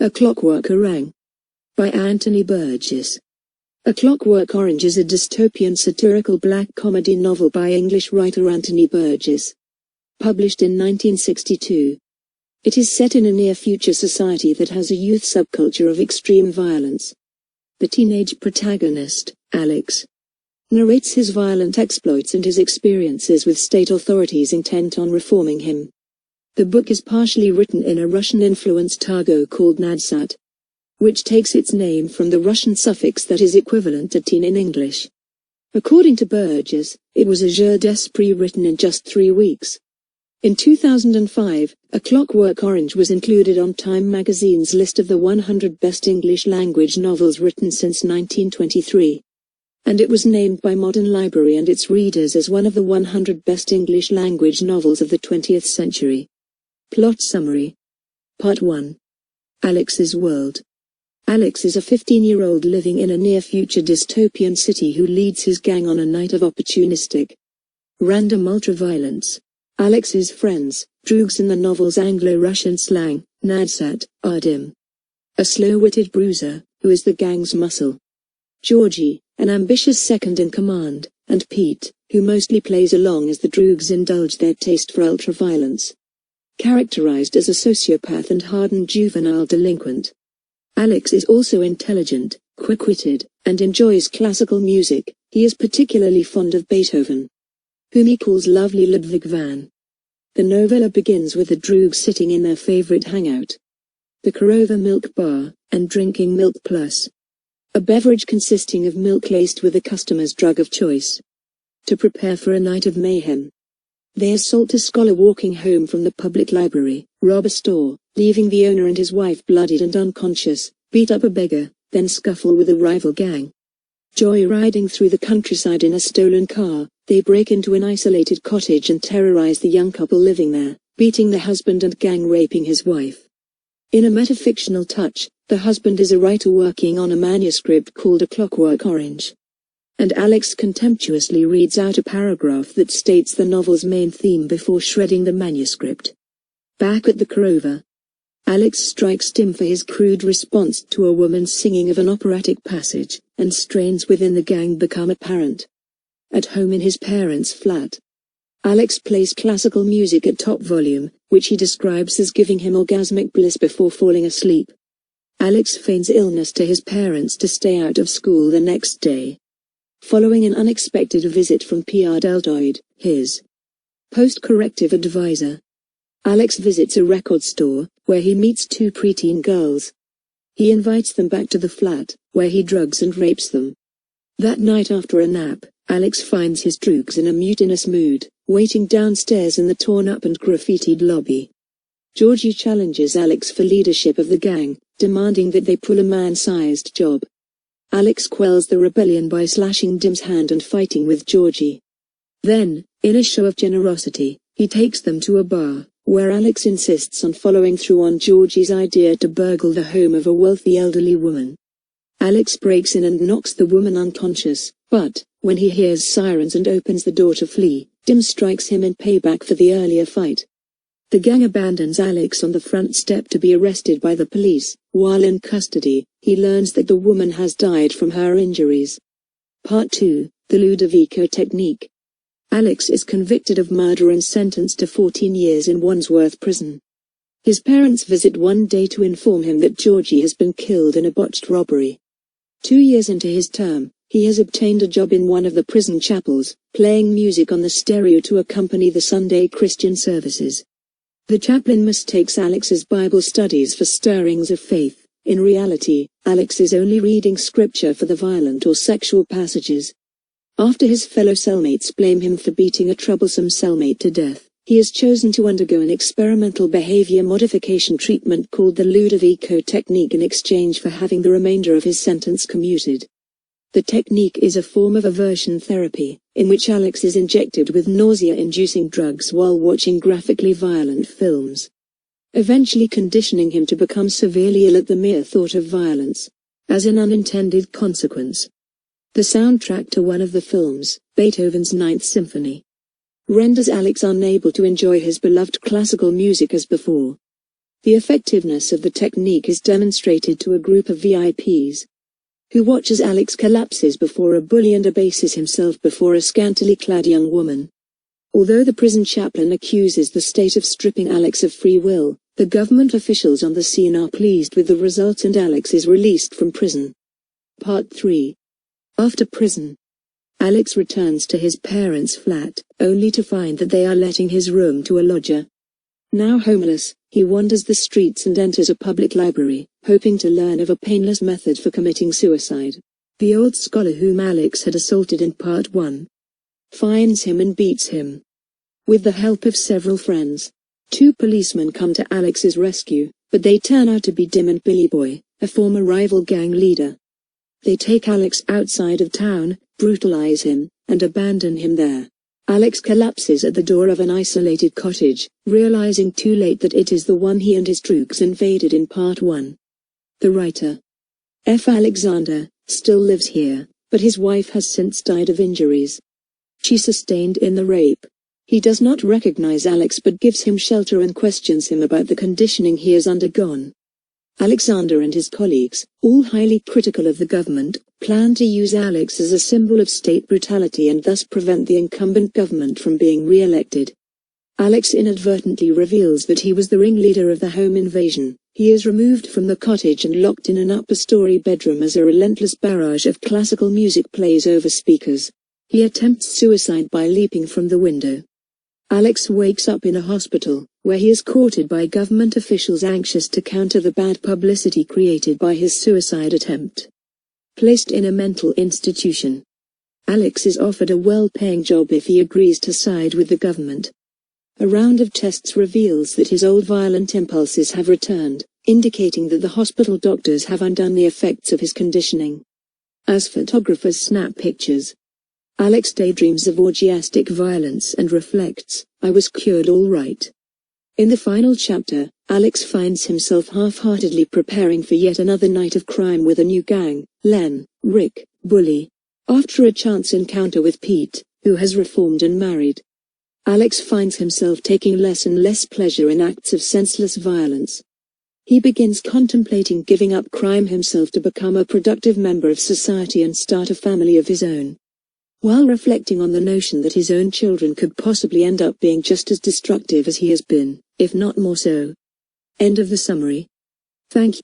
A Clockwork Orange by Anthony Burgess. A Clockwork Orange is a dystopian satirical black comedy novel by English writer Anthony Burgess. Published in 1962. It is set in a near-future society that has a youth subculture of extreme violence. The teenage protagonist, Alex, narrates his violent exploits and his experiences with state authorities intent on reforming him. The book is partially written in a Russian-influenced argot called nadsat, which takes its name from the Russian suffix that is equivalent to teen in English. According to Burgess, it was a jeu d'esprit written in just 3 weeks. In 2005, A Clockwork Orange was included on Time magazine's list of the 100 best English-language novels written since 1923. And it was named by Modern Library and its readers as one of the 100 best English-language novels of the 20th century. Plot summary. Part 1. Alex's world. Alex is a 15-year-old living in a near-future dystopian city who leads his gang on a night of opportunistic, random ultra-violence. Alex's friends, droogs in the novel's Anglo-Russian slang, nadsat, are Dim, a slow-witted bruiser, who is the gang's muscle, Georgie, an ambitious second-in-command, and Pete, who mostly plays along as the droogs indulge their taste for ultra-violence. Characterized as a sociopath and hardened juvenile delinquent, Alex is also intelligent, quick-witted, and enjoys classical music. He is particularly fond of Beethoven, whom he calls Lovely Ludwig van. The novella begins with the droogs sitting in their favorite hangout, the Korova Milk Bar, and drinking Milk Plus, a beverage consisting of milk laced with the customer's drug of choice, to prepare for a night of mayhem. They assault a scholar walking home from the public library, rob a store, leaving the owner and his wife bloodied and unconscious, beat up a beggar, then scuffle with a rival gang. Joyriding through the countryside in a stolen car, they break into an isolated cottage and terrorize the young couple living there, beating the husband and gang-raping his wife. In a metafictional touch, the husband is a writer working on a manuscript called A Clockwork Orange, and Alex contemptuously reads out a paragraph that states the novel's main theme before shredding the manuscript. Back at the Korova, Alex strikes Tim for his crude response to a woman's singing of an operatic passage, and strains within the gang become apparent. At home in his parents' flat, Alex plays classical music at top volume, which he describes as giving him orgasmic bliss before falling asleep. Alex feigns illness to his parents to stay out of school the next day. Following an unexpected visit from Pierre Deltoid, his post-corrective advisor, Alex visits a record store, where he meets 2 preteen girls. He invites them back to the flat, where he drugs and rapes them. That night after a nap, Alex finds his droogs in a mutinous mood, waiting downstairs in the torn-up and graffitied lobby. Georgie challenges Alex for leadership of the gang, demanding that they pull a man-sized job. Alex quells the rebellion by slashing Dim's hand and fighting with Georgie. Then, in a show of generosity, he takes them to a bar, where Alex insists on following through on Georgie's idea to burgle the home of a wealthy elderly woman. Alex breaks in and knocks the woman unconscious, but, when he hears sirens and opens the door to flee, Dim strikes him in payback for the earlier fight. The gang abandons Alex on the front step to be arrested by the police. While in custody, he learns that the woman has died from her injuries. Part 2, The Ludovico Technique. Alex is convicted of murder and sentenced to 14 years in Wandsworth prison. His parents visit one day to inform him that Georgie has been killed in a botched robbery. 2 years into his term, he has obtained a job in one of the prison chapels, playing music on the stereo to accompany the Sunday Christian services. The chaplain mistakes Alex's Bible studies for stirrings of faith. In reality, Alex is only reading scripture for the violent or sexual passages. After his fellow cellmates blame him for beating a troublesome cellmate to death, he has chosen to undergo an experimental behavior modification treatment called the Ludovico technique in exchange for having the remainder of his sentence commuted. The technique is a form of aversion therapy, in which Alex is injected with nausea-inducing drugs while watching graphically violent films, eventually conditioning him to become severely ill at the mere thought of violence. As an unintended consequence, the soundtrack to one of the films, Beethoven's Ninth Symphony, renders Alex unable to enjoy his beloved classical music as before. The effectiveness of the technique is demonstrated to a group of VIPs, who watch as Alex collapses before a bully and abases himself before a scantily clad young woman. Although the prison chaplain accuses the state of stripping Alex of free will, the government officials on the scene are pleased with the result and Alex is released from prison. Part 3. After prison, Alex returns to his parents' flat, only to find that they are letting his room to a lodger. Now homeless, he wanders the streets and enters a public library, hoping to learn of a painless method for committing suicide. The old scholar whom Alex had assaulted in Part 1 finds him and beats him. With the help of several friends, 2 policemen come to Alex's rescue, but they turn out to be Dim and Billy Boy, a former rival gang leader. They take Alex outside of town, brutalize him, and abandon him there. Alex collapses at the door of an isolated cottage, realizing too late that it is the one he and his troops invaded in Part 1. The writer, F. Alexander, still lives here, but his wife has since died of injuries she sustained in the rape. He does not recognize Alex but gives him shelter and questions him about the conditioning he has undergone. Alexander and his colleagues, all highly critical of the government, plan to use Alex as a symbol of state brutality and thus prevent the incumbent government from being re-elected. Alex inadvertently reveals that he was the ringleader of the home invasion. He is removed from the cottage and locked in an upper-story bedroom as a relentless barrage of classical music plays over speakers. He attempts suicide by leaping from the window. Alex wakes up in a hospital, where he is courted by government officials anxious to counter the bad publicity created by his suicide attempt. Placed in a mental institution, Alex is offered a well-paying job if he agrees to side with the government. A round of tests reveals that his old violent impulses have returned, indicating that the hospital doctors have undone the effects of his conditioning. As photographers snap pictures, Alex daydreams of orgiastic violence and reflects, "I was cured all right." In the final chapter, Alex finds himself half-heartedly preparing for yet another night of crime with a new gang, Len, Rick, Bully. After a chance encounter with Pete, who has reformed and married, Alex finds himself taking less and less pleasure in acts of senseless violence. He begins contemplating giving up crime himself to become a productive member of society and start a family of his own, while reflecting on the notion that his own children could possibly end up being just as destructive as he has been, if not more so. End of the summary. Thank you.